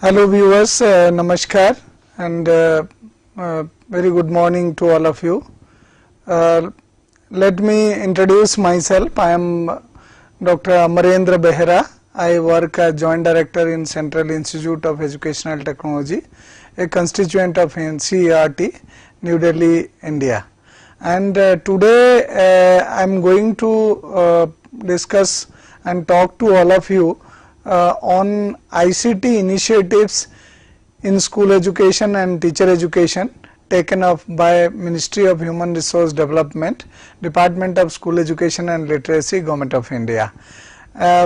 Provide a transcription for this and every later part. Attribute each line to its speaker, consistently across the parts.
Speaker 1: Hello viewers, Namaskar and very good morning to all of you. Let me introduce myself. I am Dr. Amarendra Behera. I work as Joint Director in Central Institute of Educational Technology, a constituent of NCERT, New Delhi, India. And today I am going to discuss and talk to all of you on ICT initiatives in school education and teacher education taken up by Ministry of Human Resource Development, Department of School Education and Literacy, Government of India.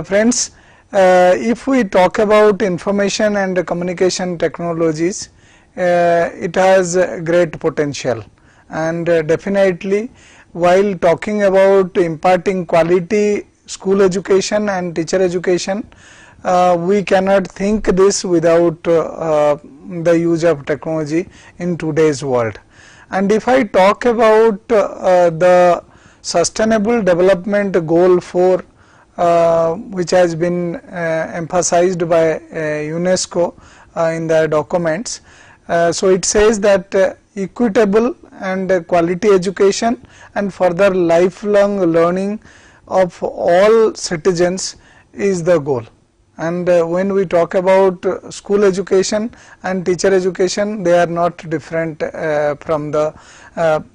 Speaker 1: Friends, if we talk about information and communication technologies, it has great potential, and definitely while talking about imparting quality school education and teacher education, we cannot think this without the use of technology in today's world. And if I talk about the Sustainable Development Goal 4, which has been emphasized by UNESCO in the documents, so it says that equitable and quality education and further lifelong learning of all citizens is the goal. And when we talk about school education and teacher education, they are not different from the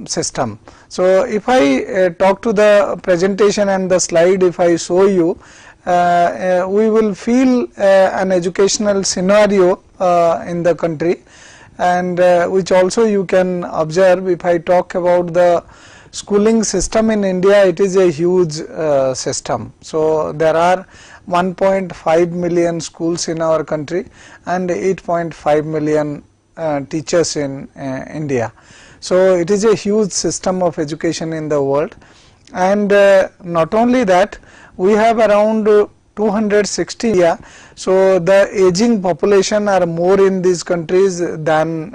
Speaker 1: system. So if I talk to the presentation and the slide, if I show you, we will feel an educational scenario in the country, and which also you can observe. If I talk about the schooling system in India, it is a huge system. So there are 1.5 million schools in our country and 8.5 million teachers in India. So it is a huge system of education in the world, and not only that, we have around 260 India. So the aging population are more in these countries than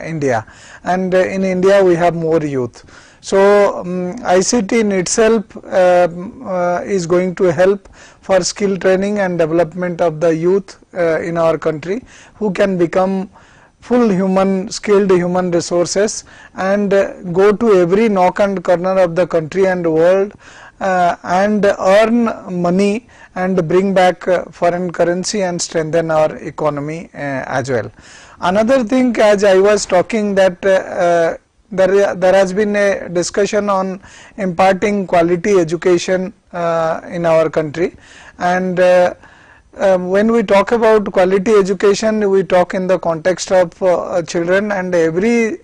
Speaker 1: India, and in India we have more youth. So ICT in itself is going to help for skill training and development of the youth in our country, who can become full skilled human resources and go to every nook and corner of the country and world and earn money and bring back foreign currency and strengthen our economy as well. Another thing, as I was talking, that there has been a discussion on imparting quality education in our country, and when we talk about quality education, we talk in the context of children, and every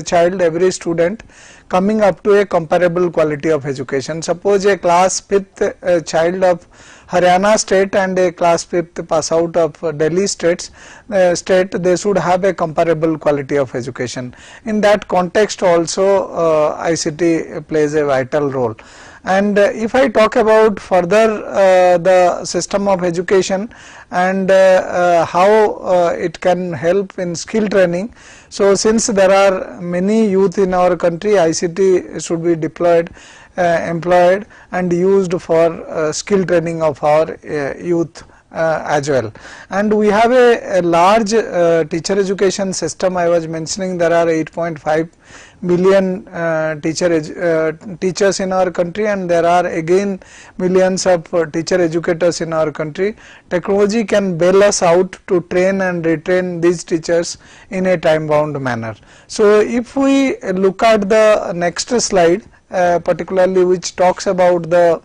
Speaker 1: child, every student coming up to a comparable quality of education. Suppose a class 5th child of Haryana state and a class 5th pass out of Delhi state, they should have a comparable quality of education. In that context also ICT plays a vital role. And if I talk about further the system of education and how it can help in skill training, so since there are many youth in our country, ICT should be deployed, employed and used for skill training of our youth as well. And we have a large teacher education system. I was mentioning there are 8.5 million teachers in our country, and there are again millions of teacher educators in our country. Technology can bail us out to train and retrain these teachers in a time bound manner. So if we look at the next slide, particularly which talks about the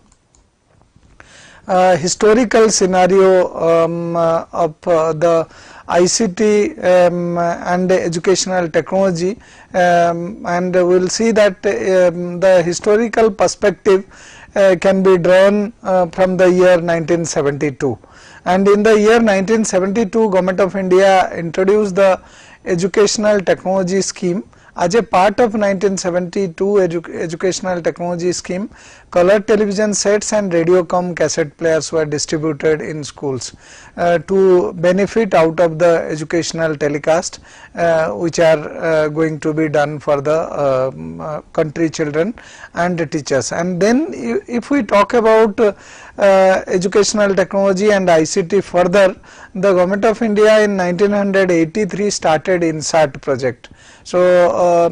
Speaker 1: historical scenario of the ICT and educational technology, and we will see that the historical perspective can be drawn from the year 1972. And in the year 1972, Government of India introduced the Educational Technology Scheme. As a part of 1972 educational technology scheme, color television sets and radiocom cassette players were distributed in schools to benefit out of the educational telecast which are going to be done for the country children and the teachers. And then if we talk about educational technology and ICT further, the Government of India in 1983 started NCERT project. So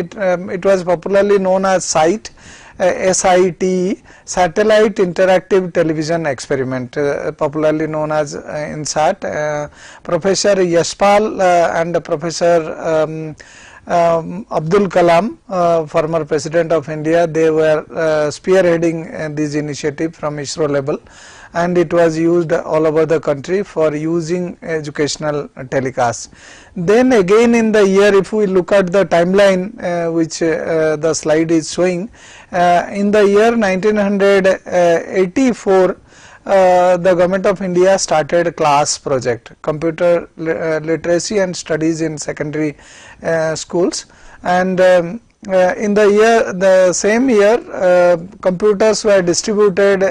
Speaker 1: it was popularly known as CIET, SITE, Satellite Interactive Television Experiment, popularly known as NCERT. Professor Yashpal and Professor Abdul Kalam, former President of India, they were spearheading this initiative from ISRO level, and it was used all over the country for using educational telecasts. Then again in the year, if we look at the timeline which the slide is showing, in the year 1984 the Government of India started CLASS project, Computer Literacy and Studies in Secondary Schools, and in the same year computers were distributed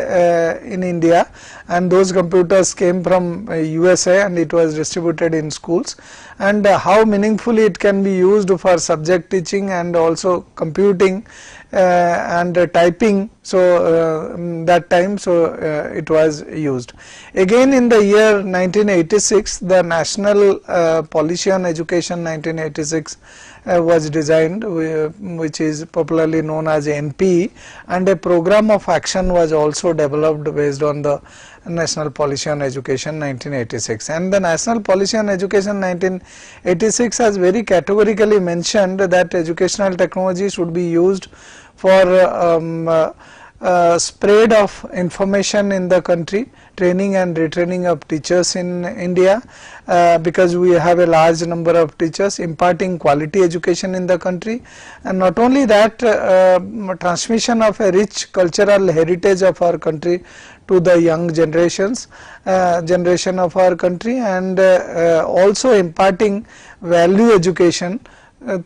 Speaker 1: in India, and those computers came from USA and it was distributed in schools, and how meaningfully it can be used for subject teaching and also computing and typing. So that time, so it was used. Again in the year 1986, the National Policy on Education 1986 was designed, which is popularly known as NPE, and a program of action was also developed based on the National Policy on Education 1986. And the National Policy on Education 1986 has very categorically mentioned that educational technology should be used for spread of information in the country, training and retraining of teachers in India, because we have a large number of teachers, imparting quality education in the country, and not only that, transmission of a rich cultural heritage of our country to the young generation of our country, and also imparting value education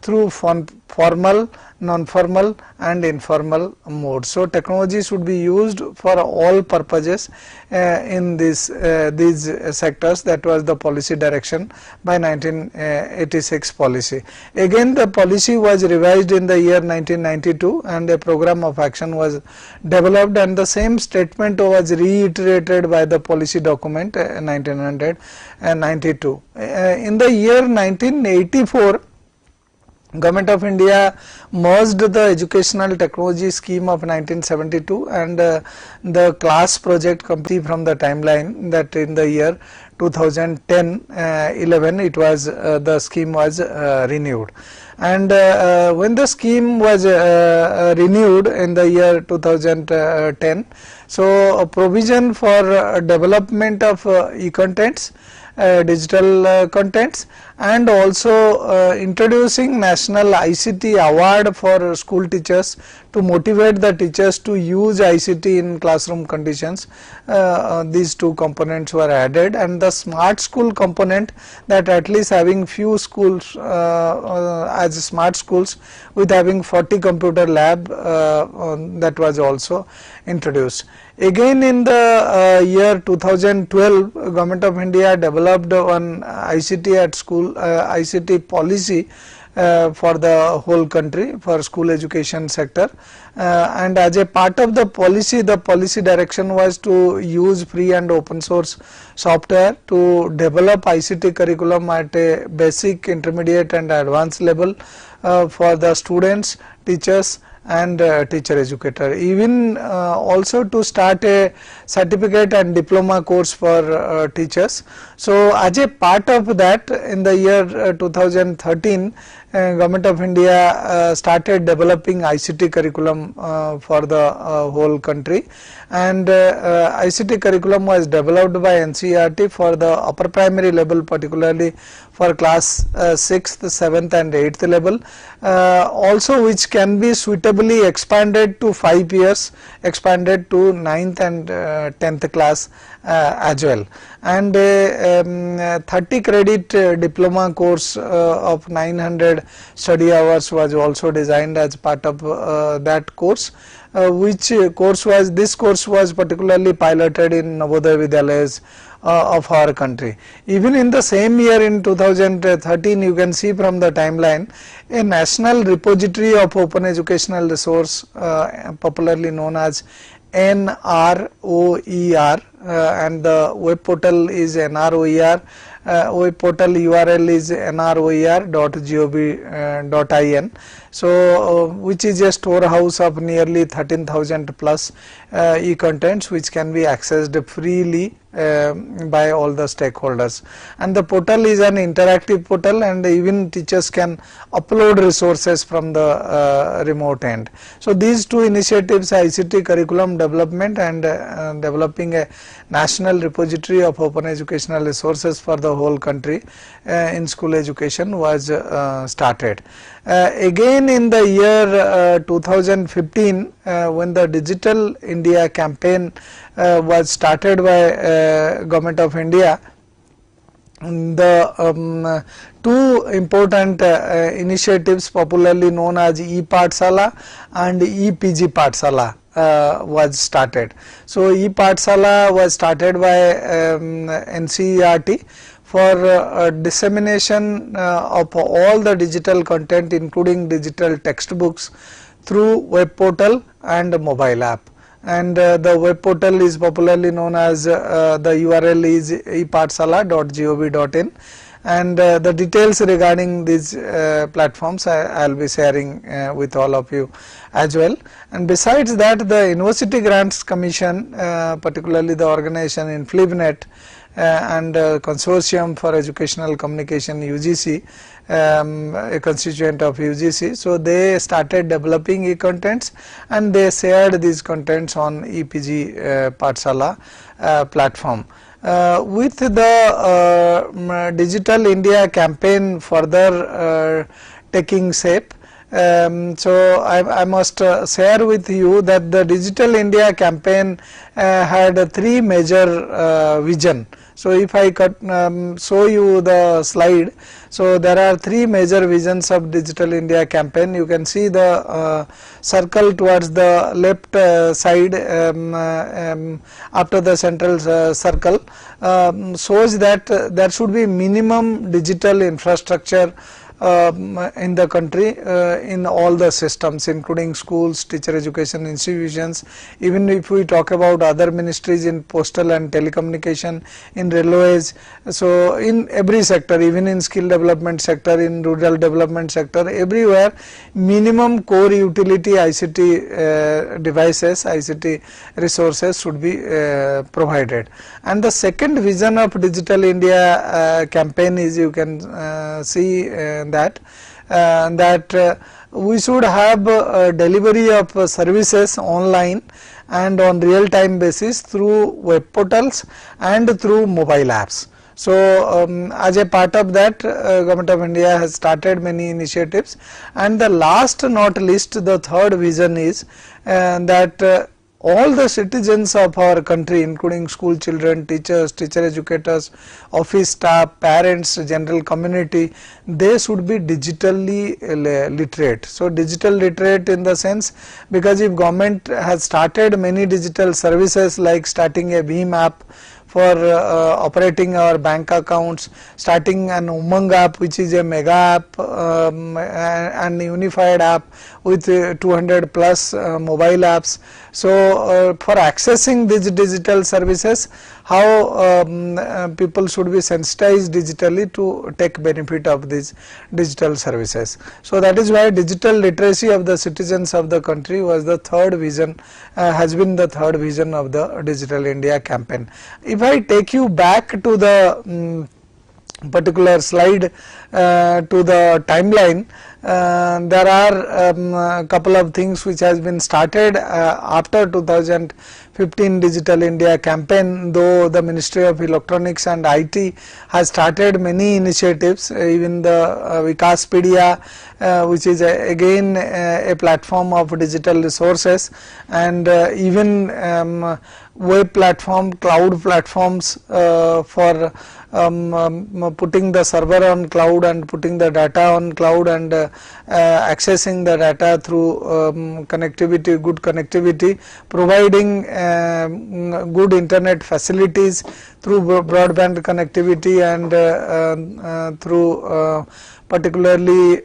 Speaker 1: through formal, non-formal and informal mode. So technology should be used for all purposes in these sectors. That was the policy direction by 1986 policy. Again the policy was revised in the year 1992 and a program of action was developed, and the same statement was reiterated by the policy document 1992. In the year 1984, Government of India merged the educational technology scheme of 1972 and the CLASS project complete from the timeline that in the year 2010-11 it was the scheme was renewed, and when the scheme was renewed in the year 2010, so a provision for development of e-contents, digital contents, and also introducing national ICT award for school teachers to motivate the teachers to use ICT in classroom conditions. These two components were added, and the smart school component, that at least having few schools as smart schools with having 40 computer lab, that was also introduced. Again in the year 2012, Government of India developed one ICT at school, ICT policy for the whole country for school education sector, and as a part of the policy direction was to use free and open source software to develop ICT curriculum at a basic, intermediate and advanced level for the students, teachers and teacher educator, even also to start a certificate and diploma course for teachers. So as a part of that, in the year 2013, Government of India started developing ICT curriculum for the whole country, and ICT curriculum was developed by NCERT for the upper primary level, particularly for class 6th, 7th and 8th level, also which can be suitably expanded to 5 years, expanded to 9th and 10th class as well, and 30 credit diploma course of 900 study hours was also designed as part of that course. this course was particularly piloted in Navodaya Vidyalayas of our country. Even in the same year in 2013, you can see from the timeline, a national repository of open educational resource popularly known as NROER, and the web portal is NROER. Web portal URL is nroer.gov.in. So, which is a storehouse of nearly 13,000 plus e-contents which can be accessed freely by all the stakeholders. And the portal is an interactive portal, and even teachers can upload resources from the remote end. So, these two initiatives, ICT curriculum development and developing a national repository of open educational resources for the whole country in school education, was started. Again in the year 2015, when the Digital India campaign was started by Government of India, the two important initiatives popularly known as e-Pathshala and e-PG Pathshala was started. So, e-Pathshala was started by NCERT for dissemination of all the digital content, including digital textbooks, through web portal and mobile app. And the web portal is popularly known as the URL is epathshala.gov.in, and the details regarding these platforms I will be sharing with all of you as well. And besides that, the University Grants Commission, particularly the organization in FlipNet and Consortium for Educational Communication UGC, a constituent of UGC. So, they started developing e-contents and they shared these contents on e-PG Pathshala platform. With the Digital India campaign further taking shape, so I must share with you that the Digital India campaign had three major vision. So, if I show you the slide, so there are three major visions of Digital India campaign. You can see the circle towards the left side after the central circle shows that there should be minimum digital infrastructure in the country in all the systems, including schools, teacher education institutions. Even if we talk about other ministries in postal and telecommunication, in railways, so in every sector, even in skill development sector, in rural development sector, everywhere minimum core utility ICT devices, ICT resources should be provided. And the second vision of Digital India campaign is, you can see that we should have delivery of services online and on real time basis through web portals and through mobile apps. So, as a part of that, Government of India has started many initiatives, and the last not least, the third vision is that all the citizens of our country, including school children, teachers, teacher educators, office staff, parents, general community, they should be digitally literate. So, digital literate in the sense, because if government has started many digital services like starting a Bhim app for operating our bank accounts, starting an Umang app which is a mega app and unified app with 200 plus mobile apps. So, for accessing these digital services, how people should be sensitized digitally to take benefit of these digital services. So, that is why digital literacy of the citizens of the country was the third vision, has been the third vision of the Digital India campaign. If I take you back to the particular slide to the timeline, there are a couple of things which has been started after 2015 Digital India campaign, though the Ministry of Electronics and IT has started many initiatives, even the Vikaspedia, which is again a platform of digital resources, and even web platform, cloud platforms for putting the server on cloud and putting the data on cloud and accessing the data through connectivity, good connectivity, providing good internet facilities through broadband connectivity and through particularly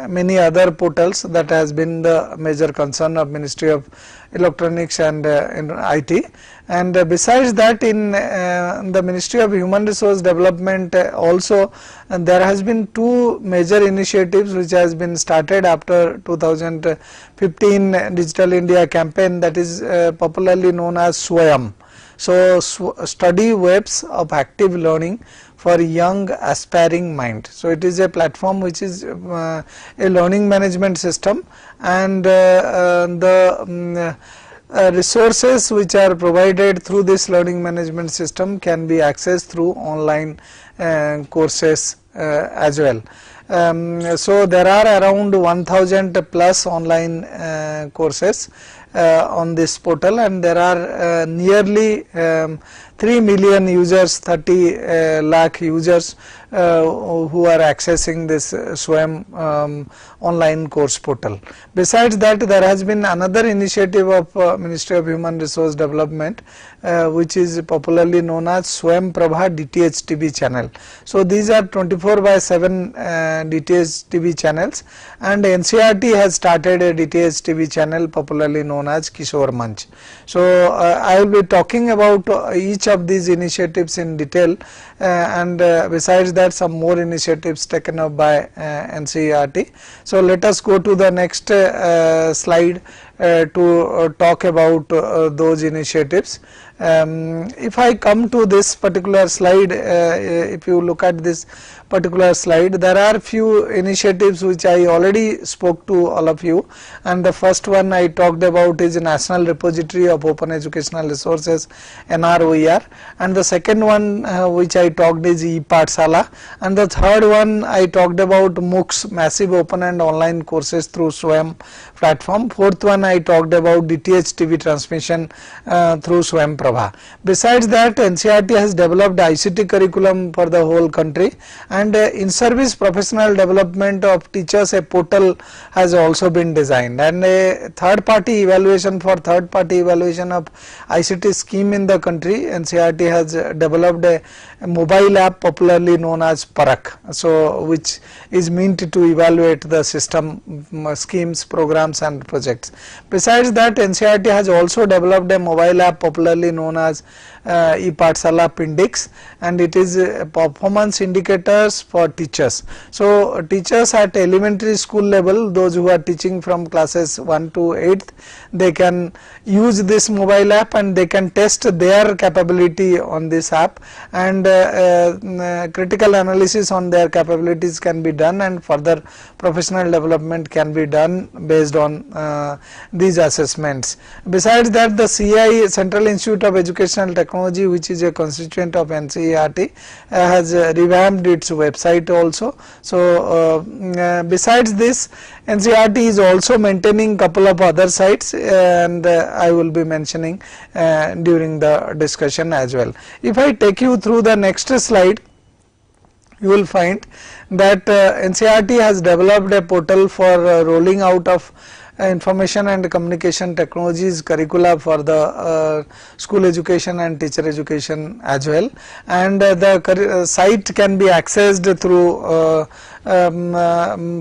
Speaker 1: many other portals. That has been the major concern of Ministry of Electronics and IT. And besides that, in the Ministry of Human Resource Development also there has been two major initiatives which has been started after 2015 Digital India campaign, that is popularly known as SWAYAM. So, study webs of active learning for young aspiring mind. So, it is a platform which is a learning management system, and the resources which are provided through this learning management system can be accessed through online courses as well. So, there are around 1000 plus online courses on this portal, and there are nearly 3 million users, 30 lakh users who are accessing this SWAYAM online course portal. Besides that, there has been another initiative of Ministry of Human Resource Development which is popularly known as SWAYAM Prabha DTH TV channel. So, these are 24/7 DTH TV channels, and NCERT has started a DTH TV channel popularly known as Kishore Manch. So, I will be talking about each of these initiatives in detail, and besides that some more initiatives taken up by NCERT. So, let us go to the next slide to talk about those initiatives. If I come to this particular slide, if you look at this particular slide, there are few initiatives which I already spoke to all of you, and the first one I talked about is National Repository of Open Educational Resources, NROER, and the second one which I talked is ePathshala, and the third one I talked about MOOCs, massive open and online courses through SWAYAM platform. Fourth one I talked about DTH TV transmission through SWAYAM Prabha. Besides that, NCERT has developed ICT curriculum for the whole country, and in service professional development of teachers, a portal has also been designed, and a third party evaluation for third party evaluation of ICT scheme in the country. NCERT has developed a mobile app popularly known as Parak, so which is meant to evaluate the system schemes, programs and projects. Besides that, NCERT has also developed a mobile app popularly known as ePathshala PINDICS, and it is performance indicators for teachers. So, teachers at elementary school level, those who are teaching from classes 1 to 8th, they can use this mobile app and they can test their capability on this app, and critical analysis on their capabilities can be done, and further professional development can be done based on these assessments. Besides that, the CIE, Central Institute of Educational Technology, which is a constituent of NCERT, has revamped its website also. So, besides this, NCERT is also maintaining couple of other sites, and I will be mentioning during the discussion as well. If I take you through the next slide, you will find that NCERT has developed a portal for rolling out of information and communication technologies curricula for the school education and teacher education as well, and the site can be accessed through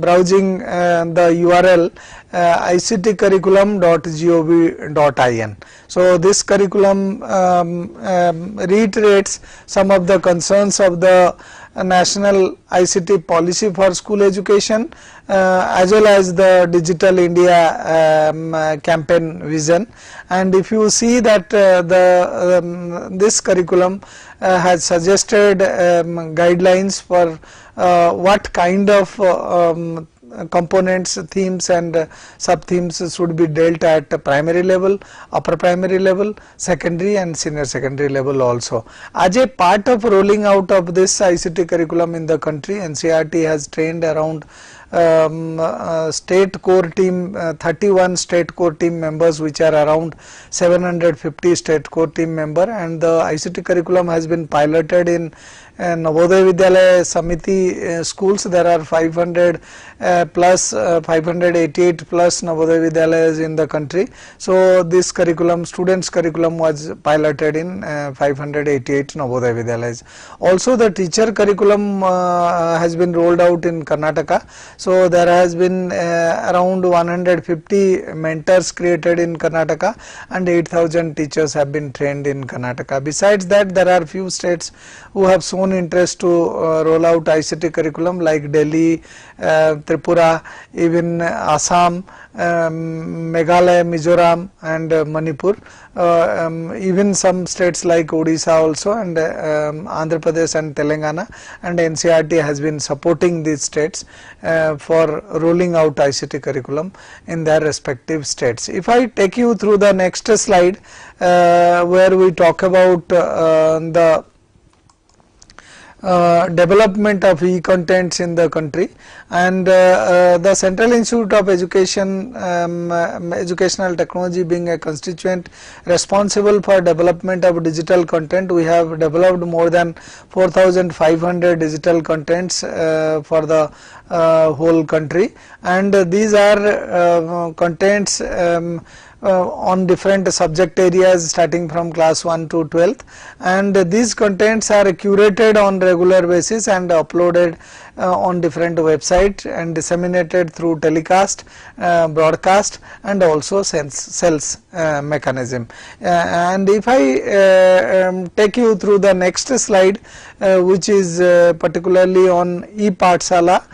Speaker 1: browsing the URL ictcurriculum.gov.in. So, this curriculum reiterates some of the concerns of the national ICT policy for school education as well as the Digital India campaign vision. And if you see that this curriculum has suggested guidelines for what kind of components, themes and sub-themes should be dealt at primary level, upper primary level, secondary and senior secondary level also. As a part of rolling out of this ICT curriculum in the country, NCERT has trained around state core team, 31 state core team members, which are around 750 state core team member, and the ICT curriculum has been piloted in Navodaya Vidyalaya Samiti schools. There are 500 plus 588 plus Navodaya Vidyalayas in the country. So this curriculum, students curriculum, was piloted in 588 Navodaya Vidyalayas. Also the teacher curriculum has been rolled out in Karnataka. So there has been around 150 mentors created in Karnataka, and 8,000 teachers have been trained in Karnataka. Besides that, there are few states who have shown interest to roll out ICT curriculum, like Delhi, Tripura, even Assam, Meghalaya, Mizoram, and Manipur. Even some states like Odisha also, and Andhra Pradesh and Telangana, and NCERT has been supporting these states for rolling out ICT curriculum in their respective states. If I take you through the next slide, where we talk about the development of e-contents in the country, and the Central Institute of Education, Educational Technology being a constituent responsible for development of digital content, we have developed more than 4,500 digital contents for the whole country, and these are contents on different subject areas starting from class 1 to 12th, and these contents are curated on regular basis and uploaded on different websites and disseminated through telecast, broadcast, and also sales mechanism. And if I take you through the next slide, which is particularly on ePathshala,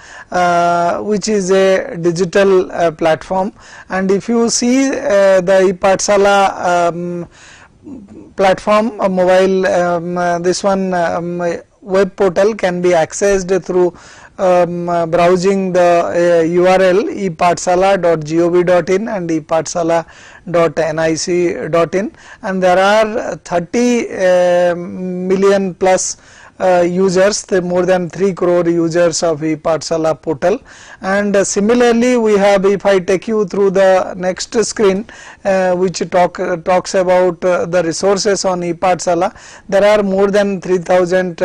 Speaker 1: which is a digital platform, and if you see the ePathshala platform, mobile, this one web portal can be accessed through browsing the URL epathshala.gov.in and epathshala.nic.in, and there are 30 million plus users, more than 3 crore users of ePathshala portal. And similarly, we have, if I take you through the next screen, which talks about the resources on ePathshala, there are more than 3,000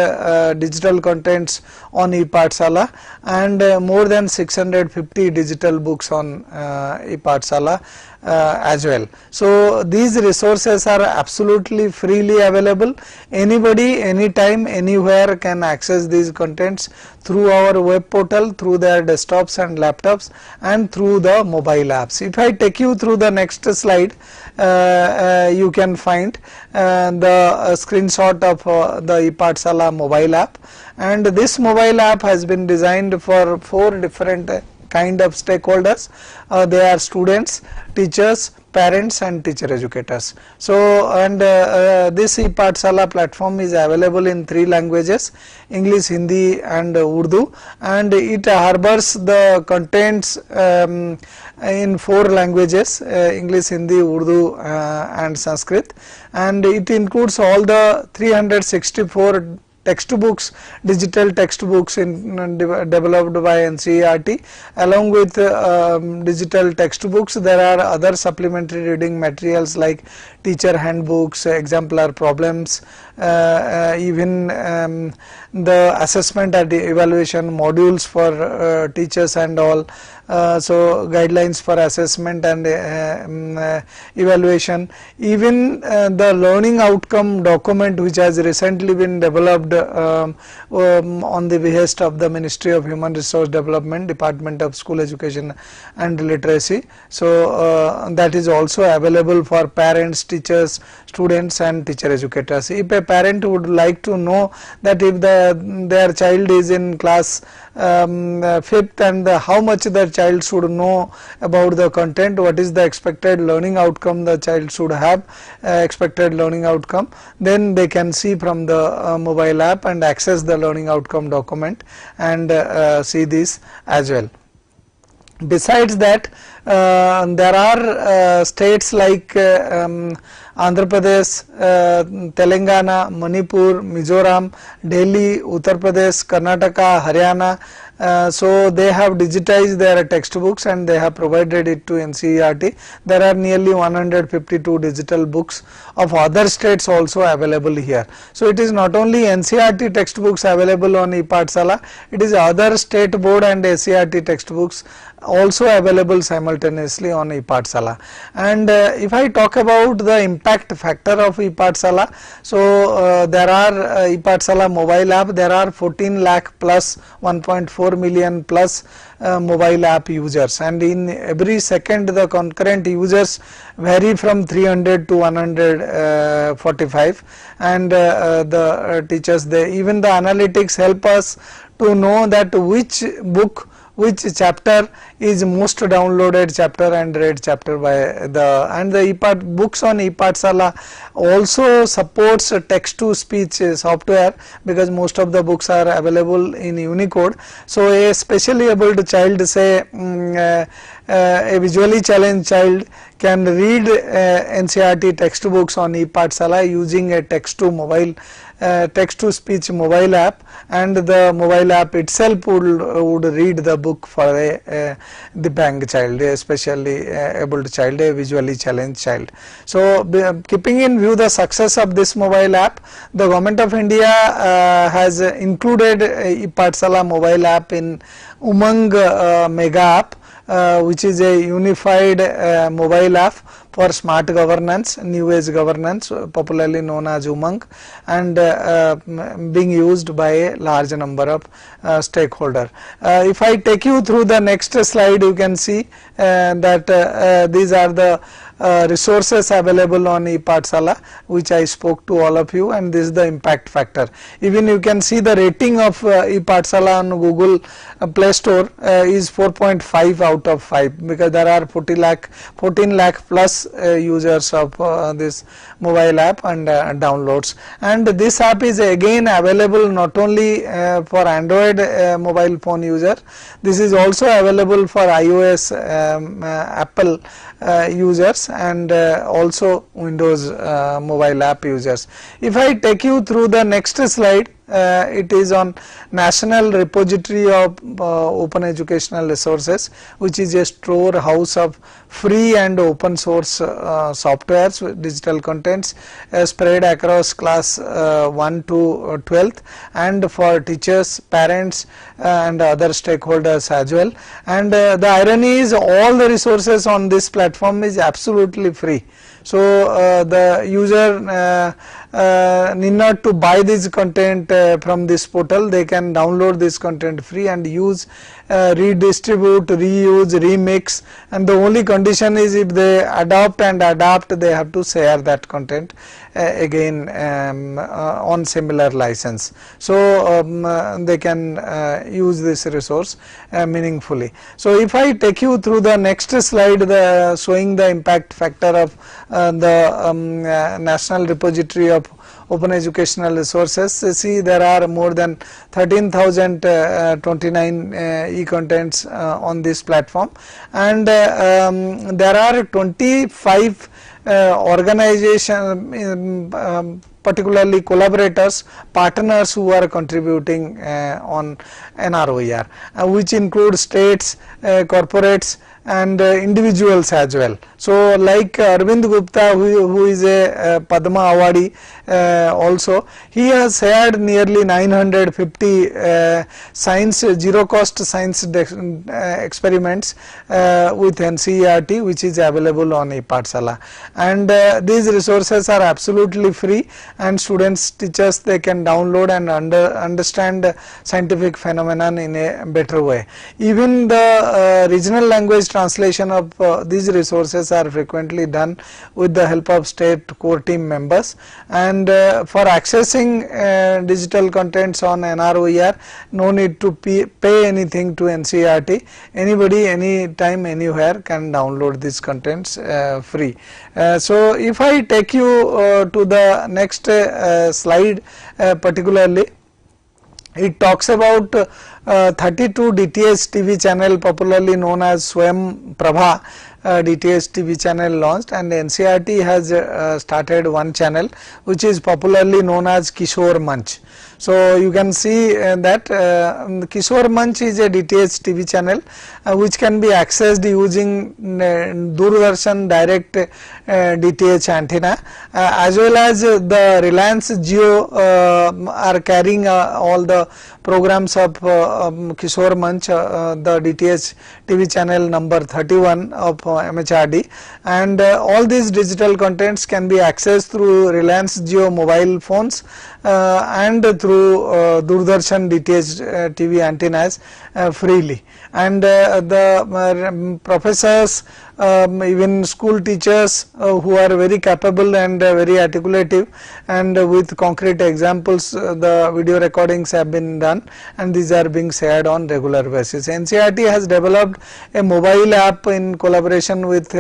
Speaker 1: digital contents on ePathshala, and more than 650 digital books on ePathshala as well. So these resources are absolutely freely available. Anybody, anytime, anywhere can access these contents through our web portal, through their desktops and laptops, and through the mobile apps. If I take you through the next slide, you can find the screenshot of the ePathshala mobile app, and this mobile app has been designed for 4 different kind of stakeholders. They are students, teachers, parents, and teacher educators. So, and this ePathshala platform is available in 3 languages, English, Hindi, and Urdu, and it harbors the contents in 4 languages, English, Hindi, Urdu, and Sanskrit, and it includes all the 364 textbooks, digital textbooks developed by NCERT. Along with digital textbooks, there are other supplementary reading materials like teacher handbooks, exemplar problems, even the assessment and evaluation modules for teachers and all. So guidelines for assessment and evaluation, even the learning outcome document which has recently been developed on the behest of the Ministry of Human Resource Development, Department of School Education and Literacy. So that is also available for parents, teachers, students, and teacher educators. If a parent would like to know that if their child is in class 5th and how much the child should know about the content, what is the expected learning outcome the child should have, expected learning outcome, then they can see from the mobile app and access the learning outcome document and see this as well. Besides that, there are states like Andhra Pradesh, Telangana, Manipur, Mizoram, Delhi, Uttar Pradesh, Karnataka, Haryana, So they have digitized their textbooks and they have provided it to NCERT. There are nearly 152 digital books of other states also available here. So it is not only NCERT textbooks available on ePathshala, it is other state board and SCERT textbooks also available simultaneously on ePathshala. And if I talk about the impact factor of ePathshala, so there are ePathshala mobile app, there are 14 lakh plus 1.4 million plus mobile app users, and in every second the concurrent users vary from 300 to 145, and the teachers, even the analytics help us to know that which book, which chapter is most downloaded chapter and read chapter by the, and the books on ePathshala also supports text to speech software, because most of the books are available in Unicode. So a specially abled child, say a visually challenged child, can read NCERT textbooks on ePathshala using a text to mobile text to speech mobile app, and the mobile app itself would read the book for a Divyang child, a specially abled child, a visually challenged child. So keeping in view the success of this mobile app, the Government of India has included ePathshala mobile app in Umang Mega App, which is a unified mobile app for smart governance, new age governance, popularly known as Umang, and being used by a large number of stakeholders. If I take you through the next slide, you can see that these are the resources available on ePathshala, which I spoke to all of you, and this is the impact factor. Even you can see the rating of ePathshala on Google Play Store is 4.5 out of 5, because there are 14 lakh plus users of this mobile app and downloads. And this app is again available not only for Android mobile phone user, this is also available for iOS Apple users, and also Windows mobile app users. If I take you through the next slide, it is on National Repository of Open Educational Resources, which is a storehouse of free and open source softwares with digital contents spread across class 1 to 12th, and for teachers, parents and other stakeholders as well. And the irony is all the resources on this platform is absolutely free. So the user need not to buy this content from this portal. They can download this content free and use, redistribute, reuse, remix, and the only condition is if they adopt and adapt, they have to share that content again on similar license. So they can use this resource meaningfully. So if I take you through the next slide, showing the impact factor of the National Repository of Open Educational Resources, see there are more than 13,029 e-contents on this platform, and there are 25 organizations, particularly collaborators, partners who are contributing on NROER, which include states, corporates and individuals as well. So like Arvind Gupta, who is a Padma awardee, also he has shared nearly 950 science, zero cost science experiments with NCERT, which is available on ePathshala, and these resources are absolutely free, and students, teachers, they can download and understand scientific phenomenon in a better way. Even the regional language translation of these resources are frequently done with the help of state core team members, and for accessing digital contents on NROER, no need to pay anything to NCERT. Anybody, anytime, anywhere can download these contents free. So if I take you to the next slide, particularly it talks about 32 DTH TV channel, popularly known as Swayam Prabha, DTH TV channel launched, and NCERT has started one channel which is popularly known as Kishore Manch. So you can see that Kishore Manch is a DTH TV channel which can be accessed using Doordarshan direct DTH antenna, as well as the Reliance Jio are carrying all the programs of Kishore Manch, the DTH TV channel number 31 of MHRD, and all these digital contents can be accessed through Reliance Jio mobile phones and through Doordarshan DTH TV antennas freely. And the professors, even school teachers who are very capable and very articulative, and with concrete examples, the video recordings have been done, and these are being shared on regular basis. NCERT has developed a mobile app in collaboration with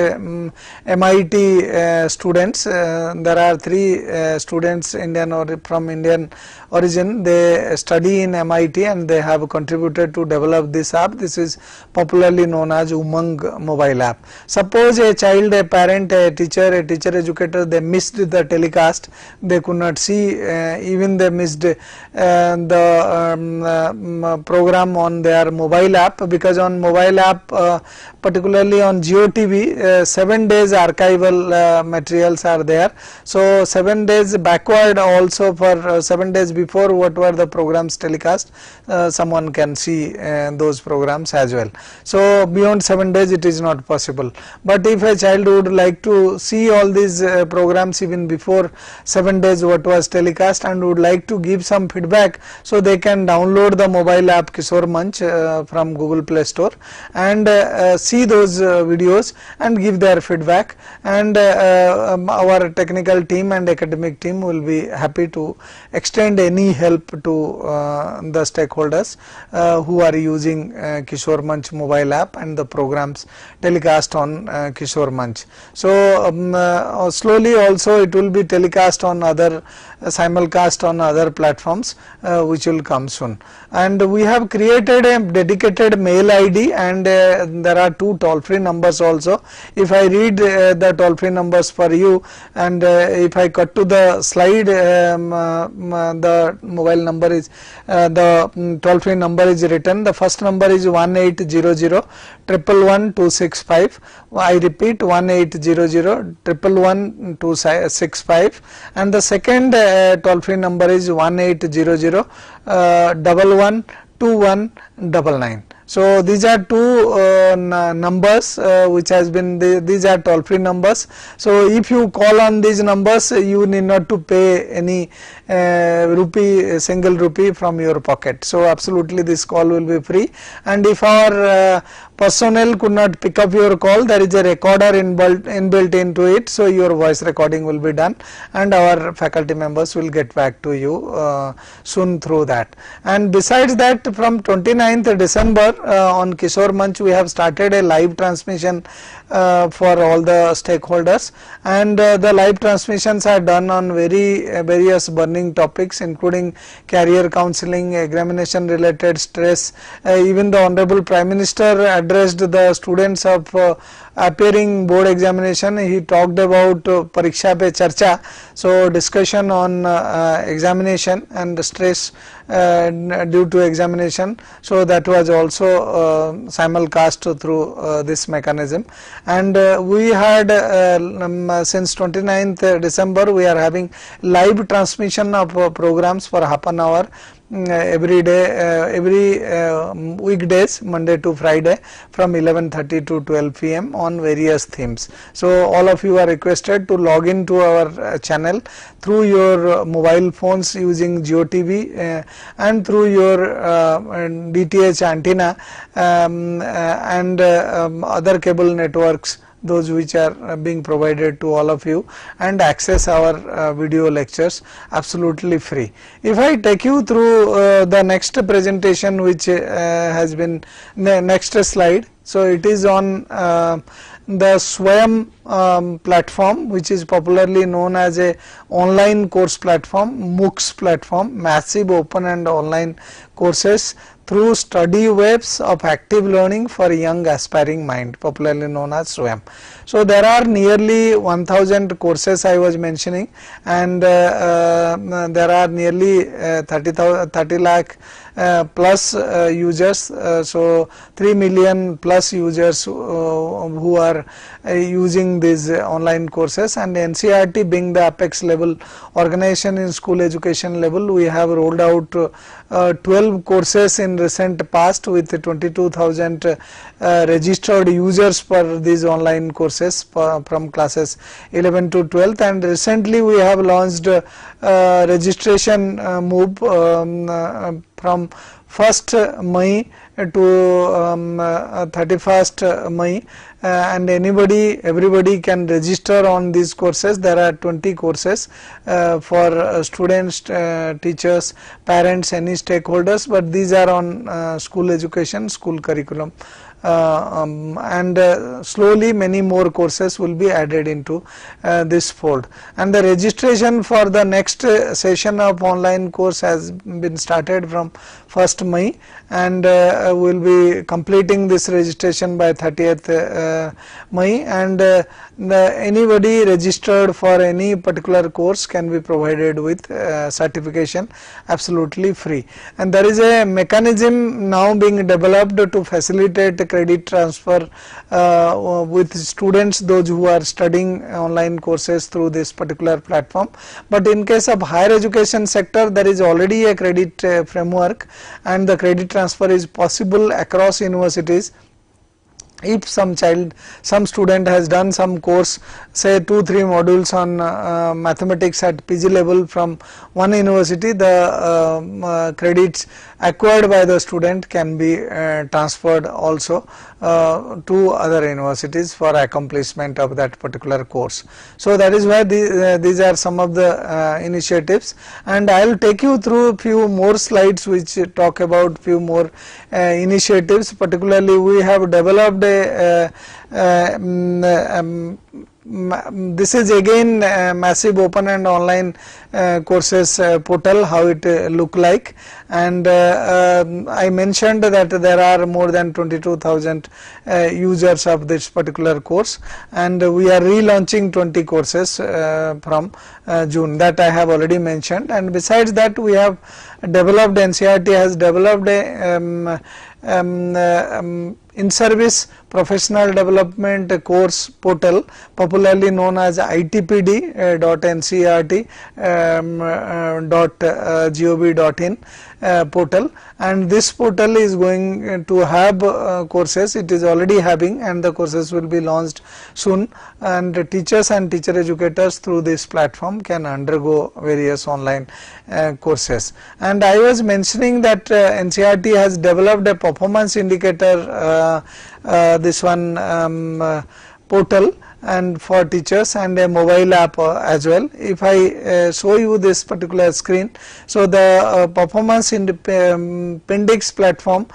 Speaker 1: MIT students. There are 3 students Indian or from Indian origin. They study in MIT and they have contributed to develop this app. This is popularly known as Umang mobile app. Suppose a child, a parent, a teacher educator, they missed the telecast, they could not see, even they missed the program on their mobile app, because on mobile app, particularly on GeoTV, 7 days archival materials are there. So 7 days backward also, for 7 days before what were the programs telecast, someone can see those programs as well. So beyond 7 days it is not possible. But if a child would like to see all these programs even before 7 days what was telecast, and would like to give some feedback, so they can download the mobile app Kishore Manch from Google Play Store and see those videos and give their feedback, and our technical team and academic team will be happy to extend any help to the stakeholders who are using Kishore Manch mobile app and the programs telecast on Kishore Manch. So slowly also it will be telecast on other simulcast on other platforms which will come soon. And we have created a dedicated mail ID, and there are 2 toll-free numbers also. If I read the toll-free numbers for you, and if I cut to the slide, the mobile number is the toll-free number is written. The first number is 1800 111 265. I repeat, 1800 111 265, and the second toll-free number is 1800 11 2199. So these are 2 numbers which has been, these are toll free numbers. So if you call on these numbers, you need not to pay any single rupee from your pocket. So absolutely this call will be free, and if our personnel could not pick up your call, there is a recorder inbuilt into it, so your voice recording will be done, and our faculty members will get back to you soon through that. And besides that, from 29th December on Kishore Manch, we have started a live transmission for all the stakeholders, and the live transmissions are done on various burning topics, including career counseling, examination related stress. Even the Honorable Prime Minister addressed the students of appearing board examination. He talked about Pariksha Pe Charcha, so discussion on examination and stress due to examination. So that was also simulcast through this mechanism. And we had since 29th December we are having live transmission of programs for half an hour every day, every weekdays, Monday to Friday, from 11:30 to 12 p.m. on various themes. So all of you are requested to log into our channel through your mobile phones using GeoTV and through your DTH antenna and other cable networks, those which are being provided to all of you, and access our video lectures absolutely free. If I take you through the next presentation, which has been next slide, so it is on the Swayam platform, which is popularly known as a online course platform, MOOCs platform, massive open and online courses through study webs of active learning for young aspiring mind, popularly known as SWAM. So there are nearly 1000 courses I was mentioning, and there are nearly 30 lakh plus users, so 3 million plus users who are using these online courses. And NCERT being the apex level organization in school education level, we have rolled out 12 courses in recent past with 22,000 registered users for these online courses from classes 11 to 12th. And recently we have launched registration move from 1st May to 31st May, and everybody can register on these courses. There are 20 courses for students, teachers, parents, any stakeholders, but these are on school education, school curriculum. And slowly many more courses will be added into this fold. And the registration for the next session of online course has been started from 1st May, and we will be completing this registration by 30th May, and anybody registered for any particular course can be provided with certification absolutely free. And there is a mechanism now being developed to facilitate credit transfer with students, those who are studying online courses through this particular platform. But in case of higher education sector, there is already a credit framework, and the credit transfer is possible across universities. If some student has done some course, say 2-3 modules on mathematics at PG level from one university, the credits acquired by the student can be transferred also to other universities for accomplishment of that particular course. So that is why these are some of the initiatives, and I will take you through few more slides which talk about few more initiatives. Particularly we have developed a this is again massive open and online courses portal, how it look like. And I mentioned that there are more than 22,000 users of this particular course, and we are relaunching 20 courses from June, that I have already mentioned. And besides that, we have developed, NCERT has developed a in-service professional development course portal, popularly known as itpd.ncert.gov.in portal, and this portal is going to have courses. It is already having, and the courses will be launched soon, and teachers and teacher educators through this platform can undergo various online courses. And I was mentioning that NCERT has developed a performance indicator, this one portal, and for teachers, and a mobile app as well. If I show you this particular screen, so the performance in the PINDICS platform,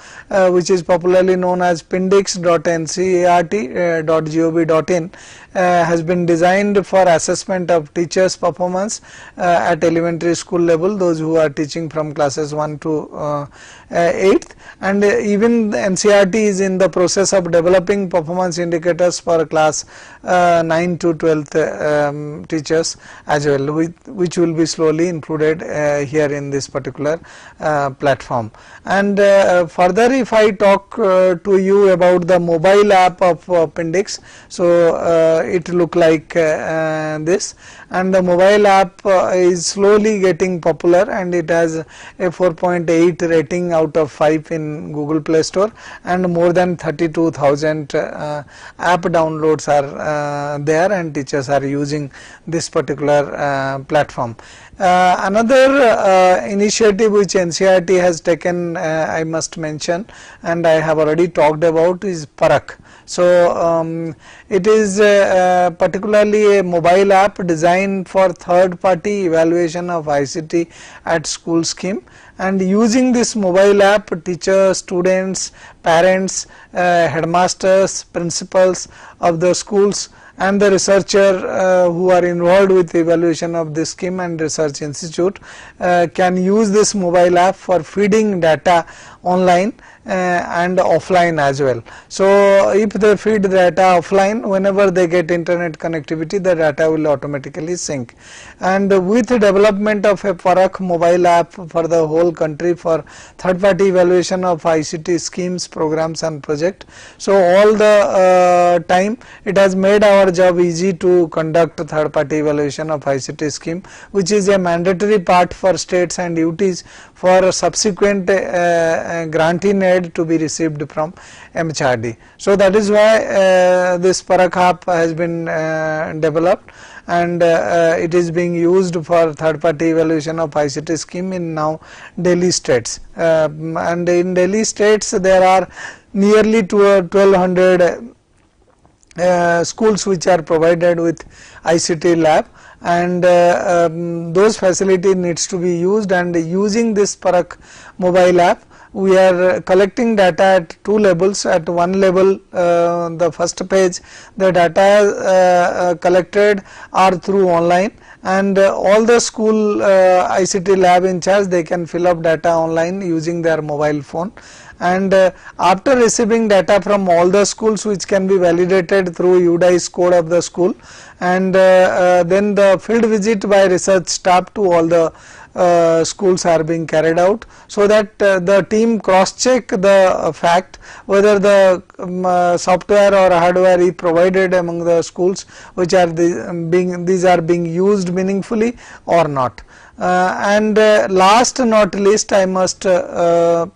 Speaker 1: which is popularly known as PINDICS.ncert.gov.in, has been designed for assessment of teachers' performance at elementary school level, those who are teaching from classes 1 to 8th, and even NCERT is in the process of developing performance indicators for class 9 to 12th teachers as well, which will be slowly included here in this particular platform. And further, if I talk to you about the mobile app of PINDICS, so it look like this, and the mobile app is slowly getting popular, and it has a 4.8 rating out of 5 in Google Play Store, and more than 32,000 app downloads are there, and teachers are using this particular platform. Another initiative which NCERT has taken, I must mention, and I have already talked about, is Parak. So it is particularly a mobile app designed for third party evaluation of ICT at school scheme, and using this mobile app, teachers, students, parents, headmasters, principals of the schools, and the researcher who are involved with the evaluation of this scheme and research institute can use this mobile app for feeding data online and offline as well. So if they feed data offline, whenever they get internet connectivity, the data will automatically sync. And with the development of a Parakh mobile app for the whole country for third party evaluation of ICT schemes, programs and project, so all the time it has made our job easy to conduct third party evaluation of ICT scheme, which is a mandatory part for states and UTs for subsequent granting aid to be received from MHRD. So that is why this Parakh app has been developed, and it is being used for third party evaluation of ICT scheme in now Delhi states, and in Delhi states there are nearly 1200 schools which are provided with ICT lab, and those facility needs to be used. And using this Parakh mobile app, we are collecting data at two levels. At one level, the first page, the data collected are through online, and all the school ICT lab in charge, they can fill up data online using their mobile phone. And after receiving data from all the schools, which can be validated through UDICE code of the school, and then the field visit by research staff to all the schools are being carried out, so that the team cross check the fact whether the software or hardware is provided among the schools which are these are being used meaningfully or not. And last not least, I must share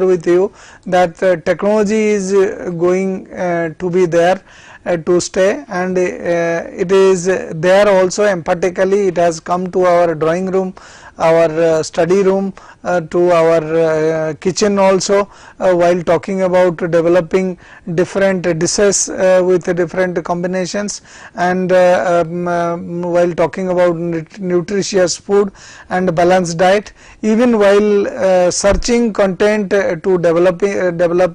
Speaker 1: with you that technology is going to be there to stay, and it is there also emphatically. It has come to our drawing room, our study room, to our kitchen also, while talking about developing different dishes with different combinations, and while talking about nutritious food and balanced diet, even while searching content to develop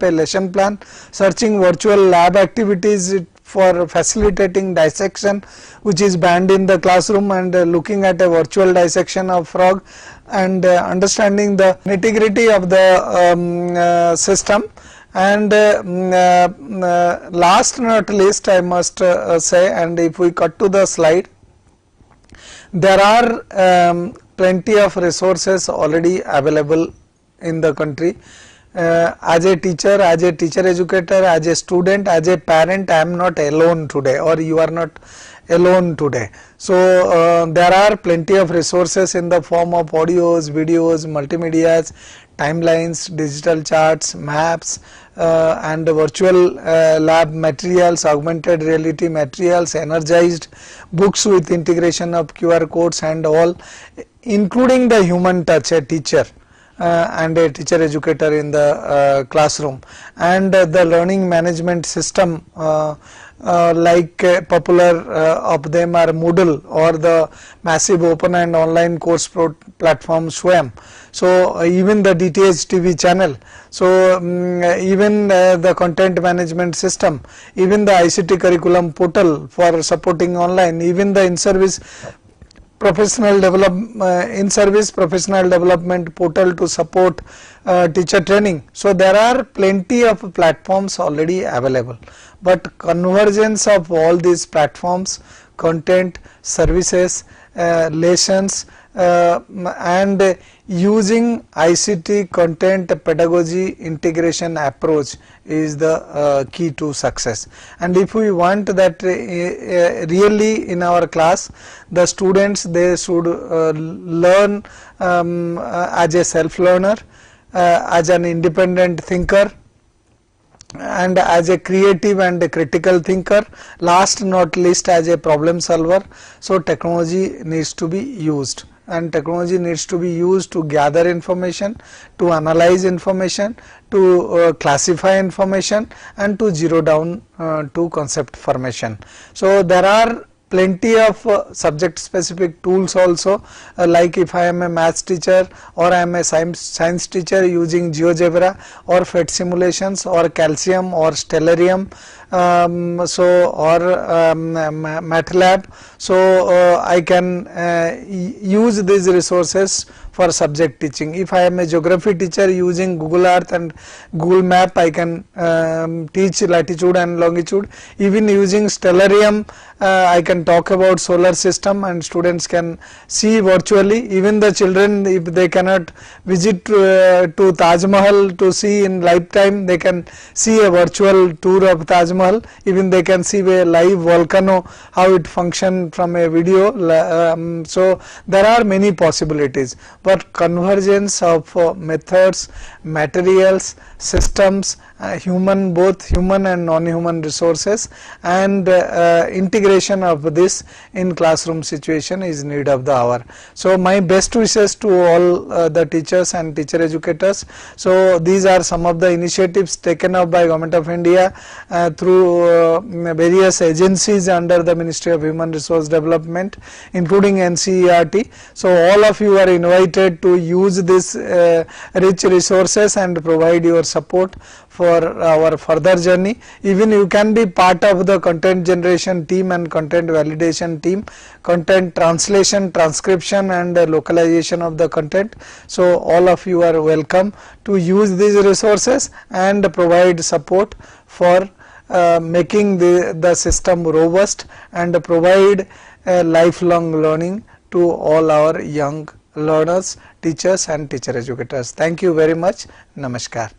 Speaker 1: a lesson plan, searching virtual lab activities for facilitating dissection, which is banned in the classroom, and looking at a virtual dissection of frog, and understanding the nitty-gritty of the system. And last not least, I must say, and if we cut to the slide, there are plenty of resources already available in the country. As a teacher educator, as a student, as a parent, I am not alone today, or you are not alone today. So there are plenty of resources in the form of audios, videos, multimedias, timelines, digital charts, maps, and virtual lab materials, augmented reality materials, energized books with integration of QR codes and all, including the human touch, a teacher and a teacher educator in the classroom, and the learning management system, like popular of them are Moodle or the massive open and online course platform SWAYAM. So even the DTH TV channel, so even the content management system, even the ICT curriculum portal for supporting online, even the in-service professional development portal to support teacher training. So there are plenty of platforms already available, but convergence of all these platforms, content, services, lessons, and using ICT content pedagogy integration approach is the key to success. And if we want that really in our class, the students, they should learn as a self learner, as an independent thinker, and as a creative and a critical thinker, last not least as a problem solver. So technology needs to be used, and technology needs to be used to gather information, to analyze information, to classify information, and to zero down to concept formation. So there are plenty of subject specific tools also, like if I am a maths teacher or I am a science teacher, using GeoGebra or PhET simulations or calcium or stellarium, or MATLAB. So I can use these resources for subject teaching. If I am a geography teacher, using Google Earth and Google Map, I can teach latitude and longitude. Even using Stellarium, I can talk about solar system and students can see virtually. Even the children, if they cannot visit to Taj Mahal to see in lifetime, they can see a virtual tour of Taj Mahal. Even they can see a live volcano, how it functions from a video. So there are many possibilities, but convergence of methods, materials, systems, both human and non-human resources, and integration of this in classroom situation is need of the hour. So my best wishes to all the teachers and teacher educators. So these are some of the initiatives taken up by Government of India through various agencies under the Ministry of Human Resource Development, including NCERT. So all of you are invited to use this rich resources and provide your support for our further journey. Even you can be part of the content generation team and content validation team, content translation, transcription and localization of the content. So all of you are welcome to use these resources and provide support for making the system robust and provide lifelong learning to all our young learners, teachers and teacher educators. Thank you very much. Namaskar.